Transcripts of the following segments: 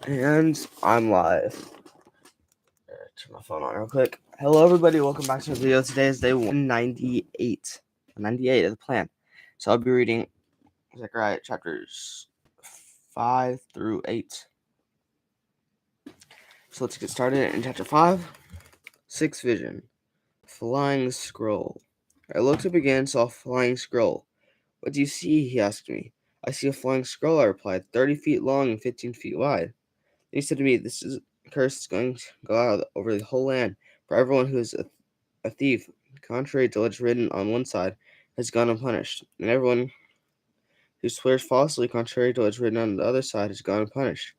And I'm live. Turn my phone on real quick. Hello, everybody. Welcome back to the video. Today is day 198. 98 of the plan. So I'll be reading Zechariah chapters 5 through 8. So let's get started in chapter 5. Sixth vision. Flying scroll. I looked up again and saw a flying scroll. What do you see? He asked me. I see a flying scroll, I replied, 30 feet long and 15 feet wide. He said to me, "This is curse is going to go out over the whole land, for everyone who is a thief, contrary to what's written on one side, has gone unpunished, and everyone who swears falsely, contrary to what's written on the other side, has gone unpunished.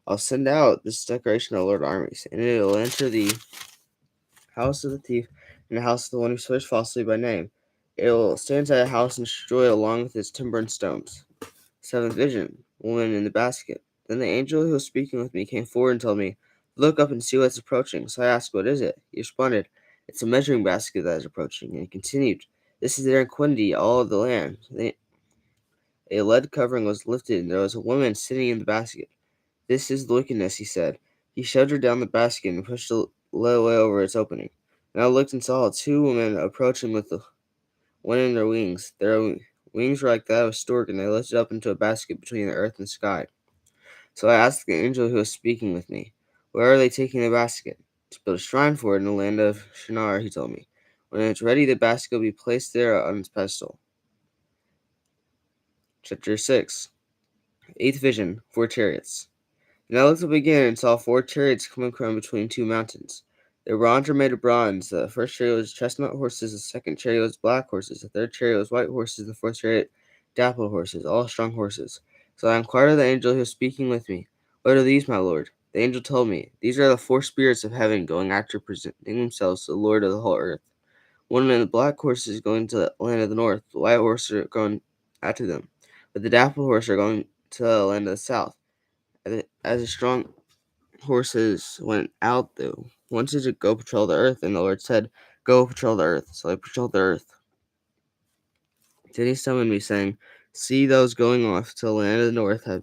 I'll send out this declaration of the Lord of armies, and it will enter the house of the thief and the house of the one who swears falsely by name. It will stand inside the house and destroy it along with its timber and stones." Seventh vision, woman in the basket. Then the angel who was speaking with me came forward and told me, "Look up and see what's approaching." So I asked, "What is it?" He responded, "It's a measuring basket that is approaching." And he continued, "This is their quantity, all of the land." A lead covering was lifted, and there was a woman sitting in the basket. "This is the wickedness," he said. He shoved her down the basket and pushed the lead away over its opening. And I looked and saw two women approaching with the one in their wings. Their wings were like that of a stork, and they lifted up into a basket between the earth and sky. So I asked the angel who was speaking with me, "Where are they taking the basket?" "To build a shrine for it in the land of Shinar," he told me. "When it's ready, the basket will be placed there on its pedestal." Chapter 6. Eighth vision, 4 chariots. And I looked up again and saw 4 chariots coming from between 2 mountains. Their bronze were made of bronze. The first chariot was chestnut horses, the second chariot was black horses, the third chariot was white horses, and the fourth chariot dappled horses, all strong horses. So I inquired of the angel who was speaking with me, "What are these, my lord?" The angel told me, "These are the 4 spirits of heaven going after presenting themselves to the Lord of the whole earth. One in the black horse is going to the land of the north, the white horse are going after them, but the dappled horse are going to the land of the south." As a strong horses went out, though, wanted to go patrol the earth, and the Lord said, "Go patrol the earth." So I patrolled the earth. Then he summoned me, saying, "See, those going off to the land of the north have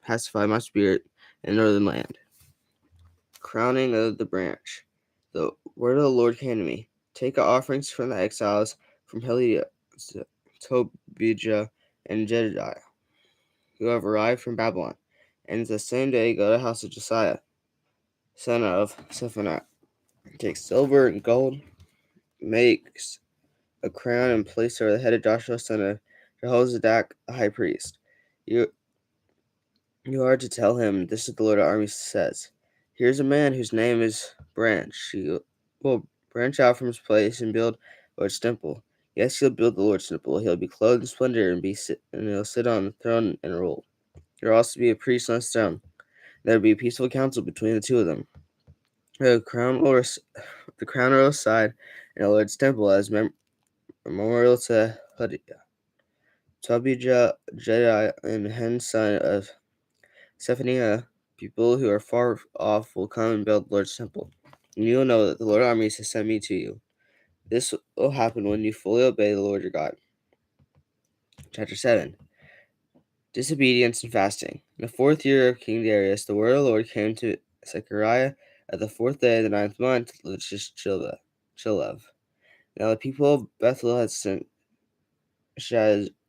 pacified my spirit in the northern land." Crowning of the branch. The word of the Lord came to me: "Take offerings from the exiles from Helida, Tobijah, and Jedediah, who have arrived from Babylon, and the same day go to the house of Josiah, son of Zephaniah. Take silver and gold, makes a crown, and place it over the head of Joshua, son of Jehozadak, the high priest. You are to tell him, this is the Lord of armies says, here's a man whose name is Branch. He will branch out from his place and build the Lord's temple. Yes, he'll build the Lord's temple. He'll be clothed in splendor and he'll sit on the throne and rule. There will also be a priest on his throne. There will be a peaceful council between the two of them. The crown will reside in the Lord's temple as memorial to Tobijah, Jedi, and Hen, son of Zephaniah. People who are far off will come and build the Lord's temple, and you will know that the Lord of armies has sent me to you. This will happen when you fully obey the Lord your God. Chapter 7. Disobedience and fasting. In the 4th year of King Darius, the word of the Lord came to Zechariah at the 4th day of the 9th month, which is Chilev. Now the people of Bethel had sent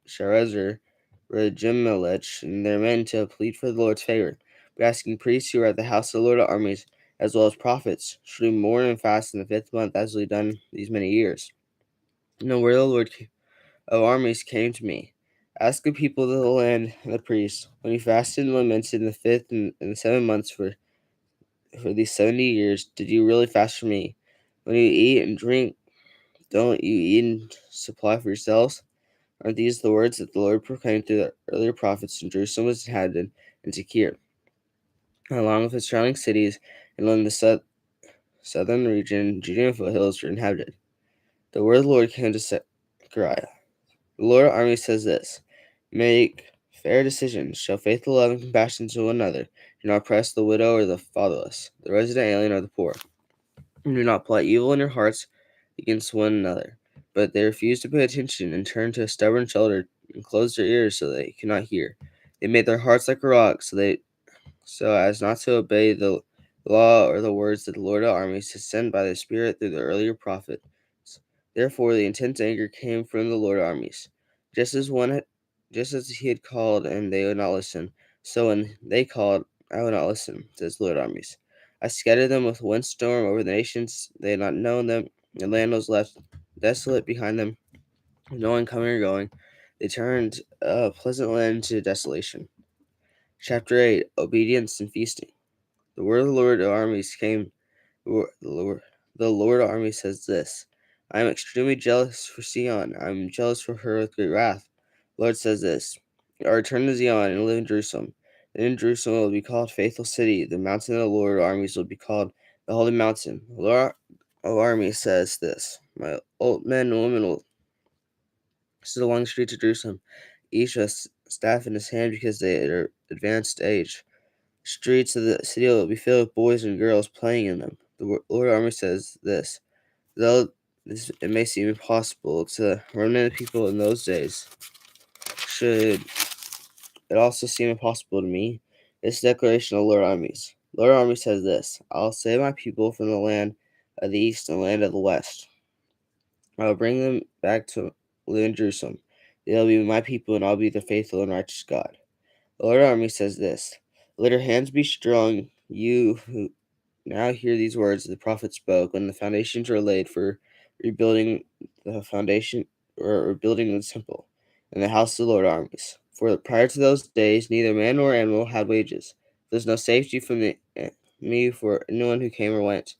Sharezer, Regimelech, and their men to plead for the Lord's favor, by asking priests who were at the house of the Lord of armies, as well as prophets, should we mourn and fast in the 5th month, as we have done these many years. And the word of the Lord of armies came to me. Ask the people of the land and the priests, when you fasted and lamented in the 5th and the 7th months for these 70 years, did you really fast for me? When you eat and drink, don't you eat and supply for yourselves? Aren't these the words that the Lord proclaimed through the earlier prophets when Jerusalem was inhabited and secure, along with its surrounding cities, and along the southern region, Judean foothills were inhabited? The word of the Lord came to Zechariah. The Lord of armies says this: Make fair decisions, show faithful love and compassion to one another. Do not oppress the widow or the fatherless, the resident alien or the poor. And do not plot evil in your hearts against one another. But they refused to pay attention and turned to a stubborn shoulder and closed their ears so they could not hear. They made their hearts like a rock, so they so as not to obey the law or the words that the Lord of armies has sent by the Spirit through the earlier prophets. Therefore, the intense anger came from the Lord of armies, just as just as he had called, and they would not listen. So when they called, I would not listen, says the Lord of armies. I scattered them with windstorm over the nations; they had not known them. The land was left desolate behind them, with no one coming or going. They turned a pleasant land into desolation. Chapter 8: Obedience and Feasting. The word of the Lord of armies came. The Lord of armies says this: I am extremely jealous for Sion. I am jealous for her with great wrath. The Lord says this: I will return to Zion and live in Jerusalem. Then in Jerusalem will be called Faithful City. The mountain of the Lord of armies will be called the Holy Mountain. The Lord of armies says this: My old men and women will sit along the streets of Jerusalem, each with a staff in his hand because they are advanced age. Streets of the city will be filled with boys and girls playing in them. The Lord of armies says this: though it may seem impossible to remnant of people in those days, should it also seem impossible to me? This declaration of the Lord of armies. The Lord of armies says this: I will save my people from the land of the east and the land of the west. I will bring them back to live in Jerusalem. They will be my people, and I'll be the faithful and righteous God. The Lord of armies says this: let your hands be strong, you who now hear these words the prophet spoke when the foundations were laid for rebuilding the foundation or rebuilding the temple and the house of the Lord of armies. For prior to those days, neither man nor animal had wages. There's no safety from me for anyone who came or went.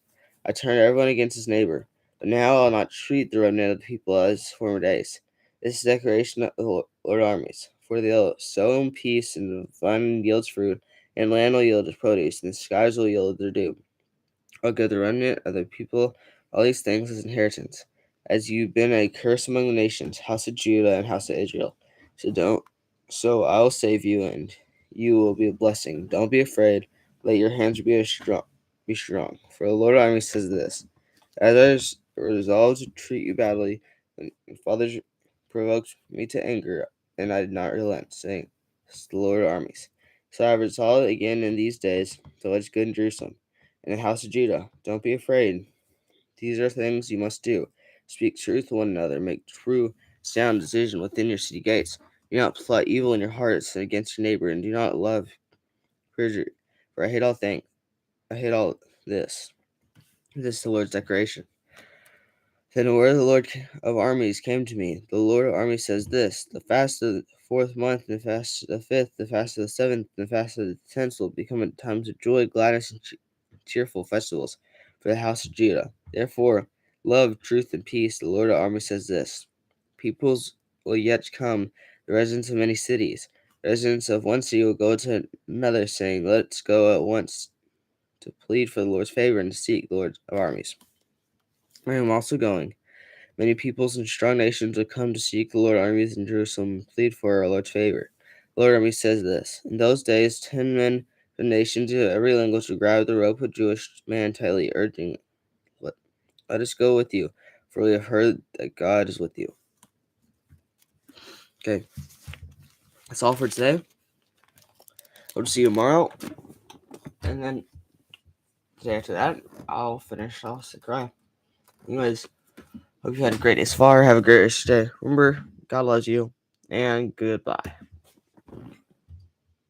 I turned everyone against his neighbor. But now I'll not treat the remnant of the people as former days. This is the declaration of the Lord of armies. For they'll sow in peace, and the vine yields fruit, and land will yield its produce, and the skies will yield their dew. I'll give the remnant of the people all these things as inheritance, as you've been a curse among the nations, house of Judah and house of Israel. So I will save you, and you will be a blessing. Don't be afraid. Let your hands be strong. For the Lord of armies says this: as I resolved to treat you badly, when your fathers provoked me to anger, and I did not relent, saying, this is the Lord of armies. So I resolved again in these days to what is good in Jerusalem, and the house of Judah. Don't be afraid. These are things you must do. Speak truth to one another. Make true, sound decision within your city gates. Do not plot evil in your hearts against your neighbor, and do not love perjury. For I hate all things. I hate all this. This is the Lord's declaration. Then the word of the Lord of armies came to me. The Lord of armies says this: the fast of the 4th month, the fast of the 5th, the fast of the 7th, and the fast of the 10th will become times of joy, gladness, and cheerful festivals for the house of Judah. Therefore, love, truth, and peace. The Lord of armies says this: peoples will yet come, the residents of many cities. The residents of one city will go to another, saying, let's go at once to plead for the Lord's favor and to seek the Lord of armies. I am also going. Many peoples and strong nations will come to seek the Lord of armies in Jerusalem and plead for our Lord's favor. The Lord of armies says this: in those days, 10 men from nations of every language will grab the rope of a Jewish man tightly, urging, let us go with you, for we have heard that God is with you. Okay, that's all for today. Hope to see you tomorrow. And then the day after that, I'll finish off Zechariah. Anyways, hope you had a great day so far. Have a great rest of your day. Remember, God loves you, and goodbye.